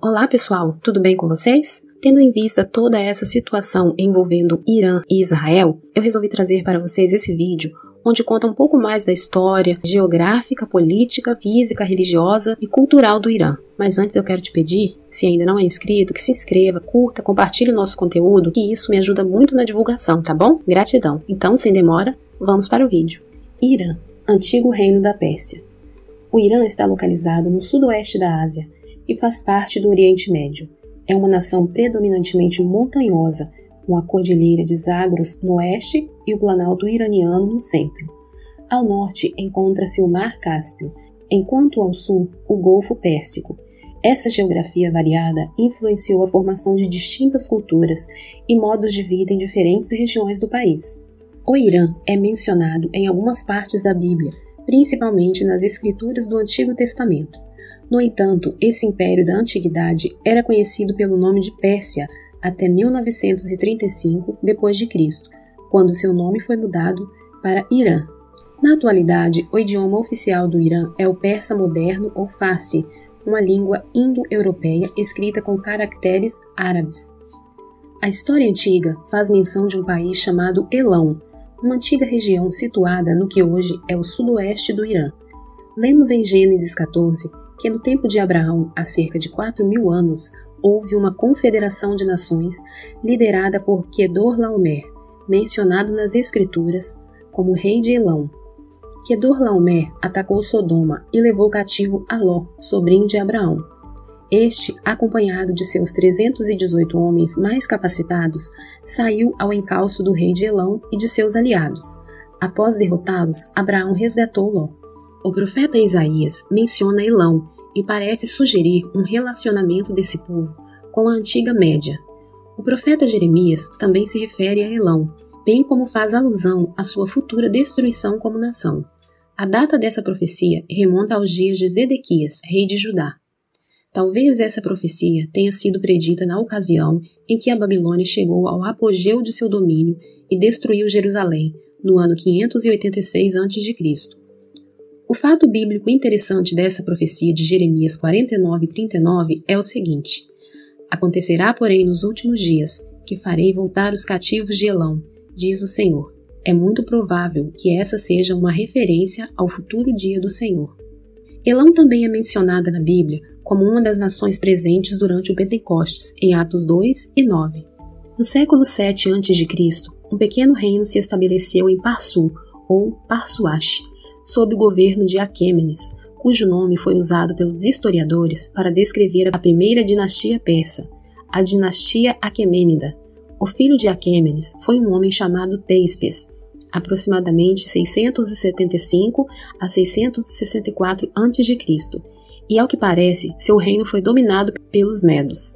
Olá pessoal, tudo bem com vocês? Tendo em vista toda essa situação envolvendo Irã e Israel, eu resolvi trazer para vocês esse vídeo onde conta um pouco mais da história geográfica, política, física, religiosa e cultural do Irã. Mas antes eu quero te pedir, se ainda não é inscrito, que se inscreva, curta, compartilhe o nosso conteúdo, que isso me ajuda muito na divulgação, tá bom? Gratidão! Então, sem demora, vamos para o vídeo. Irã, antigo reino da Pérsia. O Irã está localizado no sudoeste da Ásia e faz parte do Oriente Médio. É uma nação predominantemente montanhosa, com a cordilheira de Zagros no oeste e o planalto iraniano no centro. Ao norte encontra-se o Mar Cáspio, enquanto ao sul o Golfo Pérsico. Essa geografia variada influenciou a formação de distintas culturas e modos de vida em diferentes regiões do país. O Irã é mencionado em algumas partes da Bíblia, principalmente nas escrituras do Antigo Testamento. No entanto, esse império da antiguidade era conhecido pelo nome de Pérsia até 1935 d.C., quando seu nome foi mudado para Irã. Na atualidade, o idioma oficial do Irã é o persa moderno ou Farsi, uma língua indo-europeia escrita com caracteres árabes. A história antiga faz menção de um país chamado Elão, uma antiga região situada no que hoje é o sudoeste do Irã. Lemos em Gênesis 14 que no tempo de Abraão, há cerca de 4.000 anos, houve uma confederação de nações liderada por Quedorlaomer, mencionado nas escrituras como rei de Elão. Quedorlaomer atacou Sodoma e levou cativo a Ló, sobrinho de Abraão. Este, acompanhado de seus 318 homens mais capacitados, saiu ao encalço do rei de Elão e de seus aliados. Após derrotá-los, Abraão resgatou Ló. O profeta Isaías menciona Elão e parece sugerir um relacionamento desse povo com a Antiga Média. O profeta Jeremias também se refere a Elão, bem como faz alusão à sua futura destruição como nação. A data dessa profecia remonta aos dias de Zedequias, rei de Judá. Talvez essa profecia tenha sido predita na ocasião em que a Babilônia chegou ao apogeu de seu domínio e destruiu Jerusalém, no ano 586 a.C. O fato bíblico interessante dessa profecia de Jeremias 49:39 é o seguinte: acontecerá, porém, nos últimos dias, que farei voltar os cativos de Elão, diz o Senhor. É muito provável que essa seja uma referência ao futuro dia do Senhor. Elão também é mencionada na Bíblia como uma das nações presentes durante o Pentecostes, em Atos 2 e 9. No século 7 a.C., um pequeno reino se estabeleceu em Parsu, ou Parsuache, sob o governo de Aquêmenes, cujo nome foi usado pelos historiadores para descrever a primeira dinastia persa, a dinastia Aquemênida. O filho de Aquêmenes foi um homem chamado Teispes, aproximadamente 675 a 664 a.C., e ao que parece, seu reino foi dominado pelos Medos.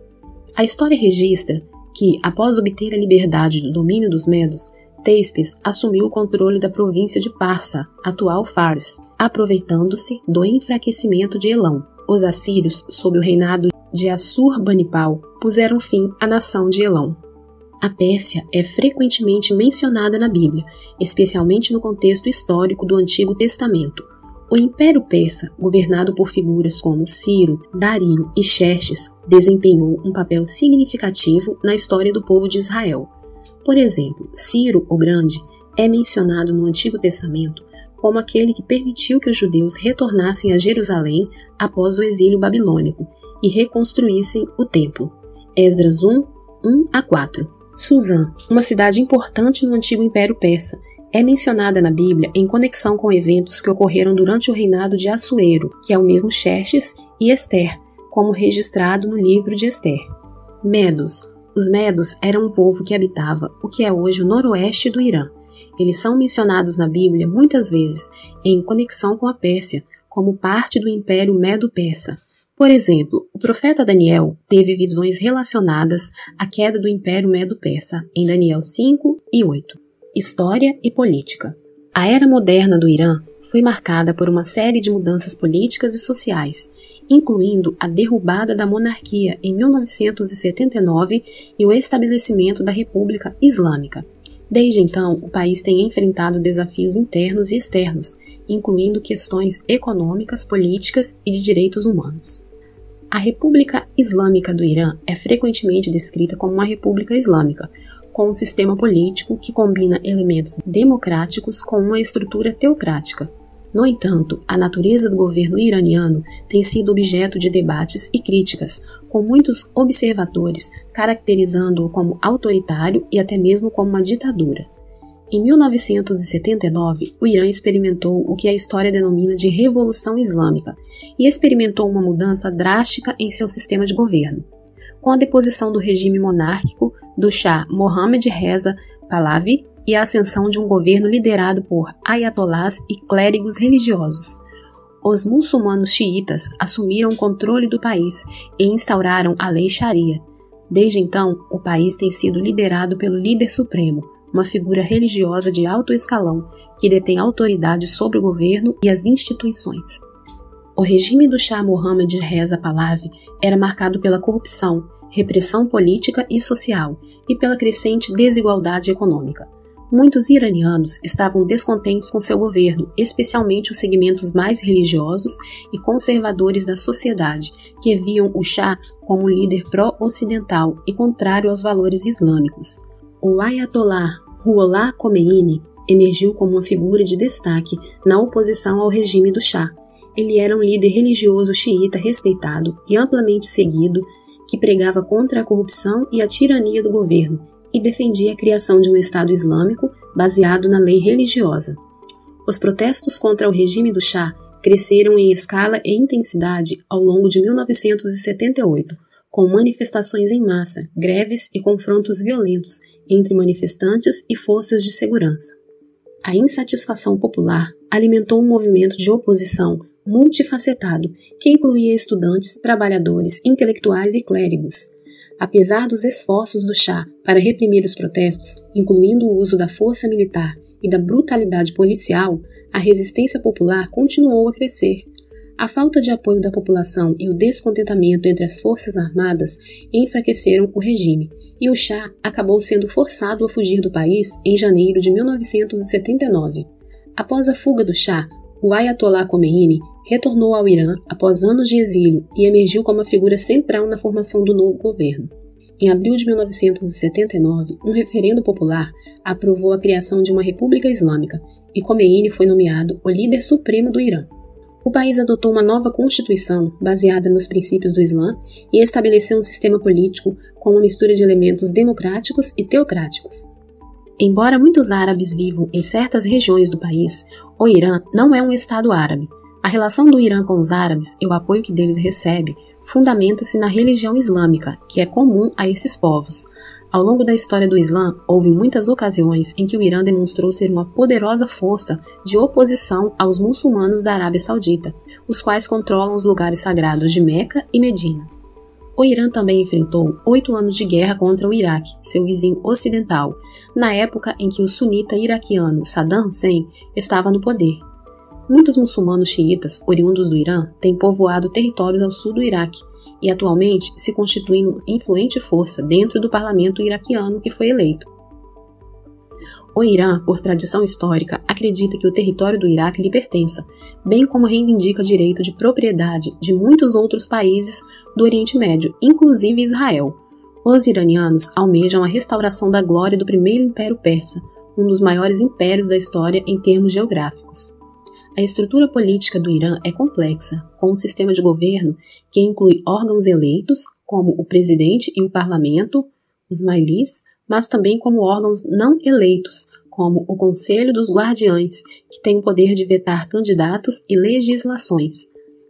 A história registra que, após obter a liberdade do domínio dos Medos, Teispes assumiu o controle da província de Parsa, atual Fars, aproveitando-se do enfraquecimento de Elão. Os assírios, sob o reinado de Assurbanipal, puseram fim à nação de Elão. A Pérsia é frequentemente mencionada na Bíblia, especialmente no contexto histórico do Antigo Testamento. O Império Persa, governado por figuras como Ciro, Dario e Xerxes, desempenhou um papel significativo na história do povo de Israel. Por exemplo, Ciro o Grande é mencionado no Antigo Testamento como aquele que permitiu que os judeus retornassem a Jerusalém após o exílio babilônico e reconstruíssem o templo. Esdras 1, 1-4. Suzã, uma cidade importante no Antigo Império Persa, é mencionada na Bíblia em conexão com eventos que ocorreram durante o reinado de Assuero, que é o mesmo Xerxes, e Ester, como registrado no livro de Ester. Medos. Os Medos eram um povo que habitava o que é hoje o noroeste do Irã. Eles são mencionados na Bíblia muitas vezes em conexão com a Pérsia, como parte do Império Medo-Persa. Por exemplo, o profeta Daniel teve visões relacionadas à queda do Império Medo-Persa em Daniel 5 e 8. História e política. A era moderna do Irã foi marcada por uma série de mudanças políticas e sociais, incluindo a derrubada da monarquia em 1979 e o estabelecimento da República Islâmica. Desde então, o país tem enfrentado desafios internos e externos, incluindo questões econômicas, políticas e de direitos humanos. A República Islâmica do Irã é frequentemente descrita como uma república islâmica, com um sistema político que combina elementos democráticos com uma estrutura teocrática. No entanto, a natureza do governo iraniano tem sido objeto de debates e críticas, com muitos observadores caracterizando-o como autoritário e até mesmo como uma ditadura. Em 1979, o Irã experimentou o que a história denomina de Revolução Islâmica e experimentou uma mudança drástica em seu sistema de governo. Com a deposição do regime monárquico do Shah Mohammad Reza Pahlavi e a ascensão de um governo liderado por ayatolás e clérigos religiosos, os muçulmanos xiitas assumiram o controle do país e instauraram a lei Sharia. Desde então, o país tem sido liderado pelo líder supremo, uma figura religiosa de alto escalão que detém autoridade sobre o governo e as instituições. O regime do Shah Mohammad Reza Pahlavi era marcado pela corrupção, repressão política e social e pela crescente desigualdade econômica. Muitos iranianos estavam descontentes com seu governo, especialmente os segmentos mais religiosos e conservadores da sociedade, que viam o Shah como um líder pró-ocidental e contrário aos valores islâmicos. O Ayatollah Ruhollah Khomeini emergiu como uma figura de destaque na oposição ao regime do Shah. Ele era um líder religioso xiita respeitado e amplamente seguido, que pregava contra a corrupção e a tirania do governo e defendia a criação de um Estado Islâmico baseado na lei religiosa. Os protestos contra o regime do Shah cresceram em escala e intensidade ao longo de 1978, com manifestações em massa, greves e confrontos violentos entre manifestantes e forças de segurança. A insatisfação popular alimentou um movimento de oposição multifacetado que incluía estudantes, trabalhadores, intelectuais e clérigos. Apesar dos esforços do Shah para reprimir os protestos, incluindo o uso da força militar e da brutalidade policial, a resistência popular continuou a crescer. A falta de apoio da população e o descontentamento entre as forças armadas enfraqueceram o regime, e o Shah acabou sendo forçado a fugir do país em janeiro de 1979. Após a fuga do Shah, o Ayatollah Khomeini retornou ao Irã após anos de exílio e emergiu como a figura central na formação do novo governo. Em abril de 1979, um referendo popular aprovou a criação de uma república islâmica e Khomeini foi nomeado o líder supremo do Irã. O país adotou uma nova constituição baseada nos princípios do Islã e estabeleceu um sistema político com uma mistura de elementos democráticos e teocráticos. Embora muitos árabes vivam em certas regiões do país, o Irã não é um Estado árabe. A relação do Irã com os árabes e o apoio que deles recebe fundamenta-se na religião islâmica, que é comum a esses povos. Ao longo da história do Islã, houve muitas ocasiões em que o Irã demonstrou ser uma poderosa força de oposição aos muçulmanos da Arábia Saudita, os quais controlam os lugares sagrados de Meca e Medina. O Irã também enfrentou 8 anos de guerra contra o Iraque, seu vizinho ocidental, na época em que o sunita iraquiano Saddam Hussein estava no poder. Muitos muçulmanos xiitas, oriundos do Irã, têm povoado territórios ao sul do Iraque e atualmente se constituem uma influente força dentro do parlamento iraquiano que foi eleito. O Irã, por tradição histórica, acredita que o território do Iraque lhe pertença, bem como reivindica direito de propriedade de muitos outros países do Oriente Médio, inclusive Israel. Os iranianos almejam a restauração da glória do primeiro Império Persa, um dos maiores impérios da história em termos geográficos. A estrutura política do Irã é complexa, com um sistema de governo que inclui órgãos eleitos, como o presidente e o parlamento, os mailis, mas também como órgãos não eleitos, como o Conselho dos Guardiães, que tem o poder de vetar candidatos e legislações.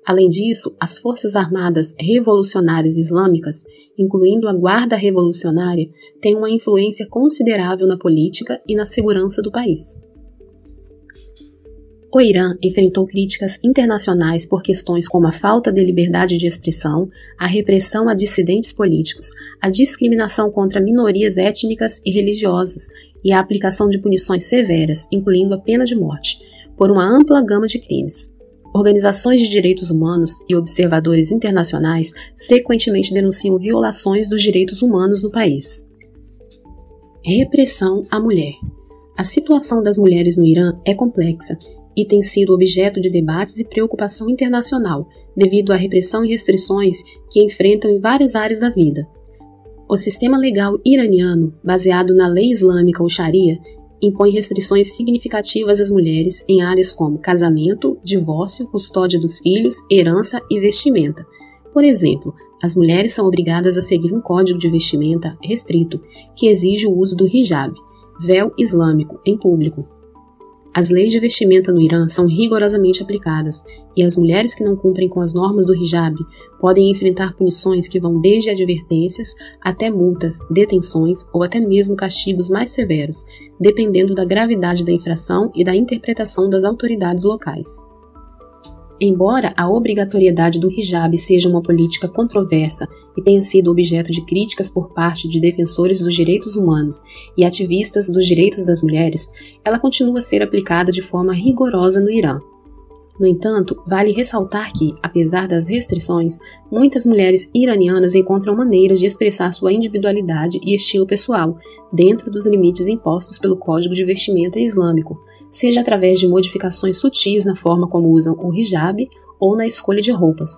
Além disso, as Forças Armadas Revolucionárias Islâmicas, incluindo a Guarda Revolucionária, têm uma influência considerável na política e na segurança do país. O Irã enfrentou críticas internacionais por questões como a falta de liberdade de expressão, a repressão a dissidentes políticos, a discriminação contra minorias étnicas e religiosas e a aplicação de punições severas, incluindo a pena de morte, por uma ampla gama de crimes. Organizações de direitos humanos e observadores internacionais frequentemente denunciam violações dos direitos humanos no país. Repressão à mulher. A situação das mulheres no Irã é complexa e tem sido objeto de debates e preocupação internacional, devido à repressão e restrições que enfrentam em várias áreas da vida. O sistema legal iraniano, baseado na lei islâmica ou Sharia, impõe restrições significativas às mulheres em áreas como casamento, divórcio, custódia dos filhos, herança e vestimenta. Por exemplo, as mulheres são obrigadas a seguir um código de vestimenta restrito que exige o uso do hijab, véu islâmico, em público. As leis de vestimenta no Irã são rigorosamente aplicadas e as mulheres que não cumprem com as normas do hijab podem enfrentar punições que vão desde advertências até multas, detenções ou até mesmo castigos mais severos, dependendo da gravidade da infração e da interpretação das autoridades locais. Embora a obrigatoriedade do hijab seja uma política controversa e tenha sido objeto de críticas por parte de defensores dos direitos humanos e ativistas dos direitos das mulheres, ela continua a ser aplicada de forma rigorosa no Irã. No entanto, vale ressaltar que, apesar das restrições, muitas mulheres iranianas encontram maneiras de expressar sua individualidade e estilo pessoal, dentro dos limites impostos pelo Código de Vestimenta Islâmico, seja através de modificações sutis na forma como usam o hijab ou na escolha de roupas.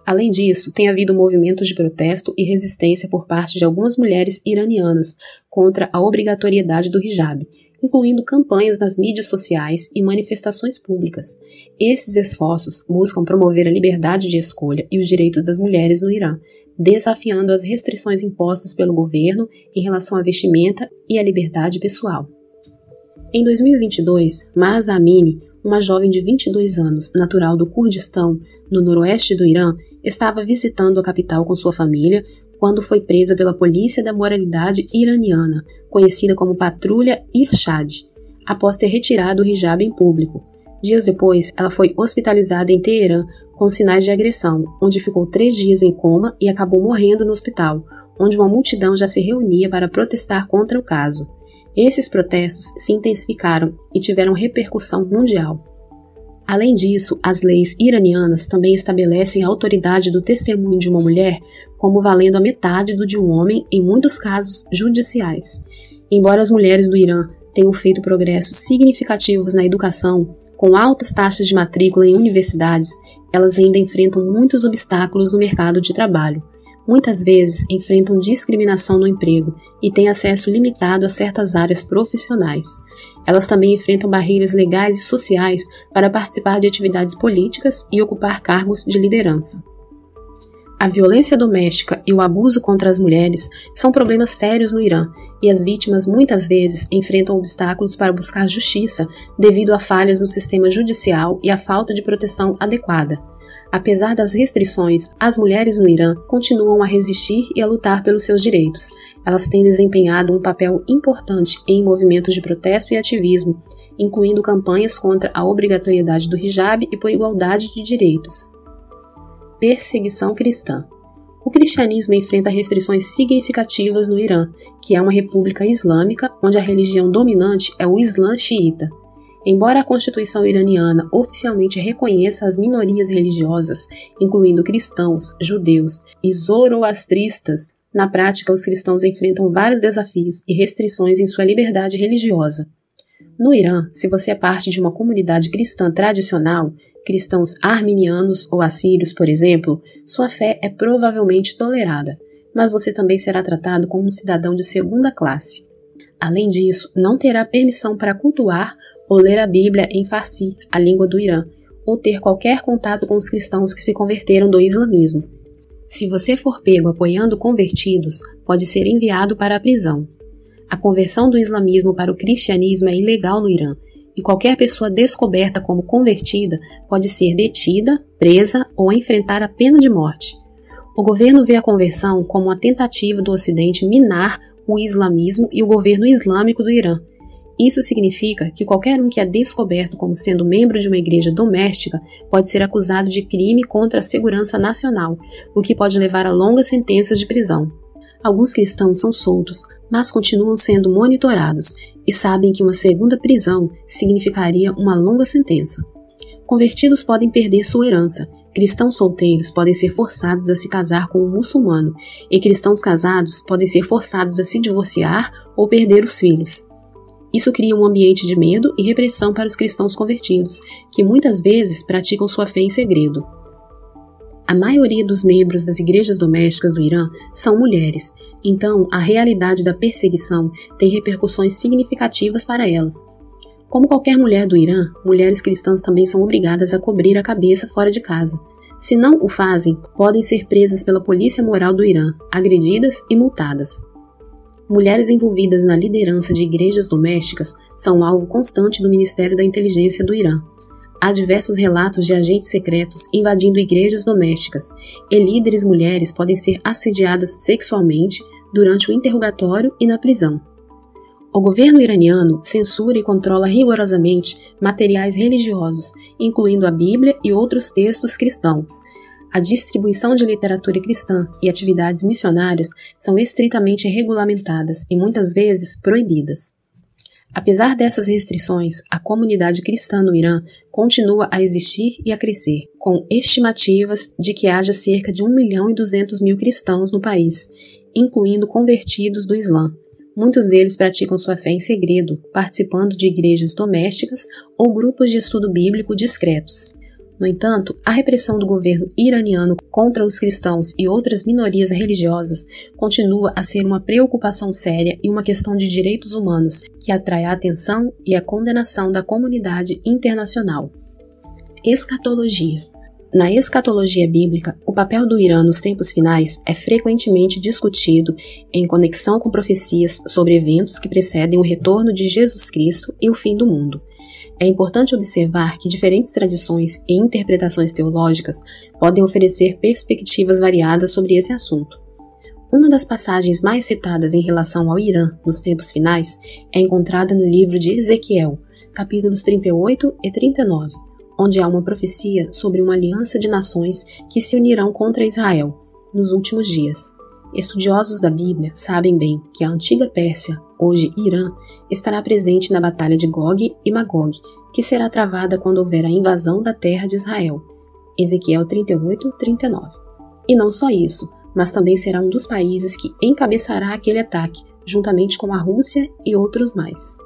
Além disso, tem havido movimentos de protesto e resistência por parte de algumas mulheres iranianas contra a obrigatoriedade do hijab, incluindo campanhas nas mídias sociais e manifestações públicas. Esses esforços buscam promover a liberdade de escolha e os direitos das mulheres no Irã, desafiando as restrições impostas pelo governo em relação à vestimenta e à liberdade pessoal. Em 2022, Mahsa Amini, uma jovem de 22 anos, natural do Kurdistão, no noroeste do Irã, estava visitando a capital com sua família quando foi presa pela Polícia da Moralidade Iraniana, conhecida como Patrulha Irshad, após ter retirado o hijab em público. Dias depois, ela foi hospitalizada em Teherã com sinais de agressão, onde ficou 3 dias em coma e acabou morrendo no hospital, onde uma multidão já se reunia para protestar contra o caso. Esses protestos se intensificaram e tiveram repercussão mundial. Além disso, as leis iranianas também estabelecem a autoridade do testemunho de uma mulher como valendo a metade do de um homem em muitos casos judiciais. Embora as mulheres do Irã tenham feito progressos significativos na educação, com altas taxas de matrícula em universidades, elas ainda enfrentam muitos obstáculos no mercado de trabalho. Muitas vezes enfrentam discriminação no emprego e têm acesso limitado a certas áreas profissionais. Elas também enfrentam barreiras legais e sociais para participar de atividades políticas e ocupar cargos de liderança. A violência doméstica e o abuso contra as mulheres são problemas sérios no Irã e as vítimas muitas vezes enfrentam obstáculos para buscar justiça devido a falhas no sistema judicial e à falta de proteção adequada. Apesar das restrições, as mulheres no Irã continuam a resistir e a lutar pelos seus direitos. Elas têm desempenhado um papel importante em movimentos de protesto e ativismo, incluindo campanhas contra a obrigatoriedade do hijab e por igualdade de direitos. Perseguição cristã. O cristianismo enfrenta restrições significativas no Irã, que é uma república islâmica onde a religião dominante é o Islã xiita. Embora a Constituição iraniana oficialmente reconheça as minorias religiosas, incluindo cristãos, judeus e zoroastristas, na prática os cristãos enfrentam vários desafios e restrições em sua liberdade religiosa. No Irã, se você é parte de uma comunidade cristã tradicional, cristãos arminianos ou assírios, por exemplo, sua fé é provavelmente tolerada, mas você também será tratado como um cidadão de segunda classe. Além disso, não terá permissão para cultuar ou ler a Bíblia em Farsi, a língua do Irã, ou ter qualquer contato com os cristãos que se converteram do islamismo. Se você for pego apoiando convertidos, pode ser enviado para a prisão. A conversão do islamismo para o cristianismo é ilegal no Irã, e qualquer pessoa descoberta como convertida pode ser detida, presa ou enfrentar a pena de morte. O governo vê a conversão como uma tentativa do Ocidente minar o islamismo e o governo islâmico do Irã. Isso significa que qualquer um que é descoberto como sendo membro de uma igreja doméstica pode ser acusado de crime contra a segurança nacional, o que pode levar a longas sentenças de prisão. Alguns cristãos são soltos, mas continuam sendo monitorados e sabem que uma segunda prisão significaria uma longa sentença. Convertidos podem perder sua herança, cristãos solteiros podem ser forçados a se casar com um muçulmano e cristãos casados podem ser forçados a se divorciar ou perder os filhos. Isso cria um ambiente de medo e repressão para os cristãos convertidos, que muitas vezes praticam sua fé em segredo. A maioria dos membros das igrejas domésticas do Irã são mulheres, então a realidade da perseguição tem repercussões significativas para elas. Como qualquer mulher do Irã, mulheres cristãs também são obrigadas a cobrir a cabeça fora de casa. Se não o fazem, podem ser presas pela polícia moral do Irã, agredidas e multadas. Mulheres envolvidas na liderança de igrejas domésticas são alvo constante do Ministério da Inteligência do Irã. Há diversos relatos de agentes secretos invadindo igrejas domésticas, e líderes mulheres podem ser assediadas sexualmente durante o interrogatório e na prisão. O governo iraniano censura e controla rigorosamente materiais religiosos, incluindo a Bíblia e outros textos cristãos. A distribuição de literatura cristã e atividades missionárias são estritamente regulamentadas e muitas vezes proibidas. Apesar dessas restrições, a comunidade cristã no Irã continua a existir e a crescer, com estimativas de que haja cerca de 1.200.000 cristãos no país, incluindo convertidos do Islã. Muitos deles praticam sua fé em segredo, participando de igrejas domésticas ou grupos de estudo bíblico discretos. No entanto, a repressão do governo iraniano contra os cristãos e outras minorias religiosas continua a ser uma preocupação séria e uma questão de direitos humanos que atrai a atenção e a condenação da comunidade internacional. Escatologia. Na escatologia bíblica, o papel do Irã nos tempos finais é frequentemente discutido em conexão com profecias sobre eventos que precedem o retorno de Jesus Cristo e o fim do mundo. É importante observar que diferentes tradições e interpretações teológicas podem oferecer perspectivas variadas sobre esse assunto. Uma das passagens mais citadas em relação ao Irã nos tempos finais é encontrada no livro de Ezequiel, capítulos 38 e 39, onde há uma profecia sobre uma aliança de nações que se unirão contra Israel nos últimos dias. Estudiosos da Bíblia sabem bem que a antiga Pérsia, hoje Irã, estará presente na batalha de Gog e Magog, que será travada quando houver a invasão da terra de Israel. Ezequiel 38:39. E não só isso, mas também será um dos países que encabeçará aquele ataque, juntamente com a Rússia e outros mais.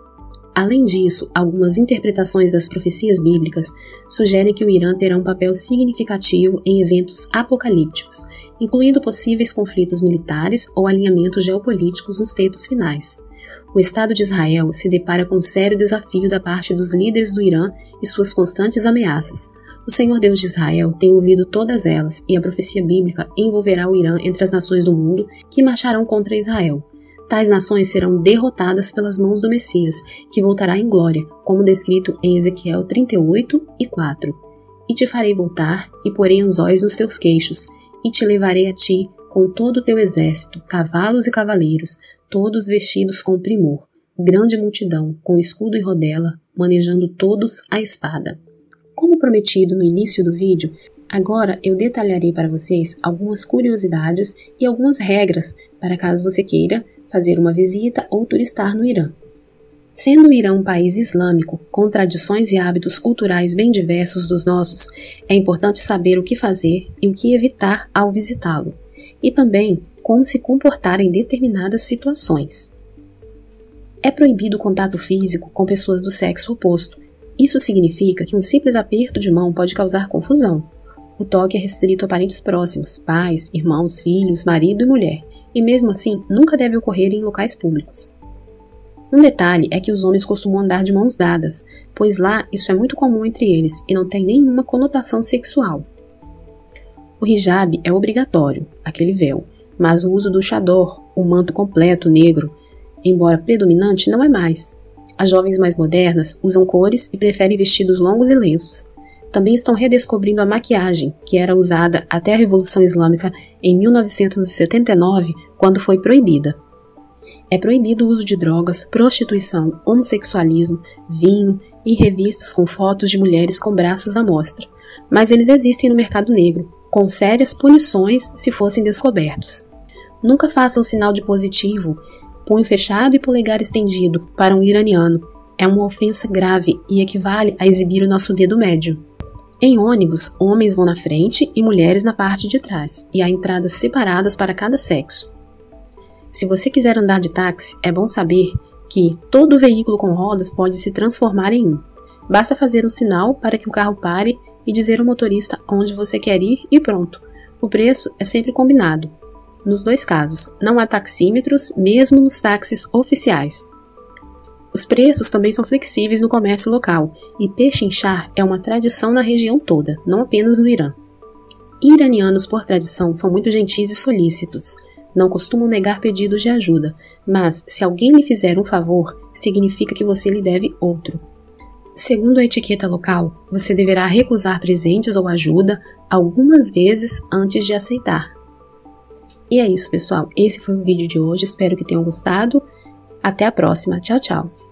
Além disso, algumas interpretações das profecias bíblicas sugerem que o Irã terá um papel significativo em eventos apocalípticos, incluindo possíveis conflitos militares ou alinhamentos geopolíticos nos tempos finais. O Estado de Israel se depara com um sério desafio da parte dos líderes do Irã e suas constantes ameaças. O Senhor Deus de Israel tem ouvido todas elas e a profecia bíblica envolverá o Irã entre as nações do mundo que marcharão contra Israel. Tais nações serão derrotadas pelas mãos do Messias, que voltará em glória, como descrito em Ezequiel 38:4. E te farei voltar, e porei anzóis nos teus queixos, e te levarei a ti com todo o teu exército, cavalos e cavaleiros, todos vestidos com primor, grande multidão, com escudo e rodela, manejando todos a espada. Como prometido no início do vídeo, agora eu detalharei para vocês algumas curiosidades e algumas regras para caso você queira fazer uma visita ou turistar no Irã. Sendo o Irã um país islâmico, com tradições e hábitos culturais bem diversos dos nossos, é importante saber o que fazer e o que evitar ao visitá-lo, e também como se comportar em determinadas situações. É proibido o contato físico com pessoas do sexo oposto. Isso significa que um simples aperto de mão pode causar confusão. O toque é restrito a parentes próximos, pais, irmãos, filhos, marido e mulher, e mesmo assim nunca deve ocorrer em locais públicos. Um detalhe é que os homens costumam andar de mãos dadas, pois lá isso é muito comum entre eles e não tem nenhuma conotação sexual. O hijab é obrigatório, aquele véu, mas o uso do chador, o manto completo negro, embora predominante, não é mais. As jovens mais modernas usam cores e preferem vestidos longos e lenços. Também estão redescobrindo a maquiagem, que era usada até a Revolução Islâmica em 1979, quando foi proibida. É proibido o uso de drogas, prostituição, homossexualismo, vinho e revistas com fotos de mulheres com braços à mostra, mas eles existem no mercado negro, com sérias punições se fossem descobertos. Nunca faça o sinal de positivo, punho fechado e polegar estendido, para um iraniano. É uma ofensa grave e equivale a exibir o nosso dedo médio. Em ônibus, homens vão na frente e mulheres na parte de trás, e há entradas separadas para cada sexo. Se você quiser andar de táxi, é bom saber que todo veículo com rodas pode se transformar em um. Basta fazer um sinal para que o carro pare e dizer ao motorista onde você quer ir e pronto. O preço é sempre combinado. Nos dois casos, não há taxímetros, mesmo nos táxis oficiais. Os preços também são flexíveis no comércio local, e pechinchar é uma tradição na região toda, não apenas no Irã. Iranianos, por tradição, são muito gentis e solícitos. Não costumam negar pedidos de ajuda, mas se alguém lhe fizer um favor, significa que você lhe deve outro. Segundo a etiqueta local, você deverá recusar presentes ou ajuda algumas vezes antes de aceitar. E é isso, pessoal. Esse foi o vídeo de hoje. Espero que tenham gostado. Até a próxima. Tchau, tchau.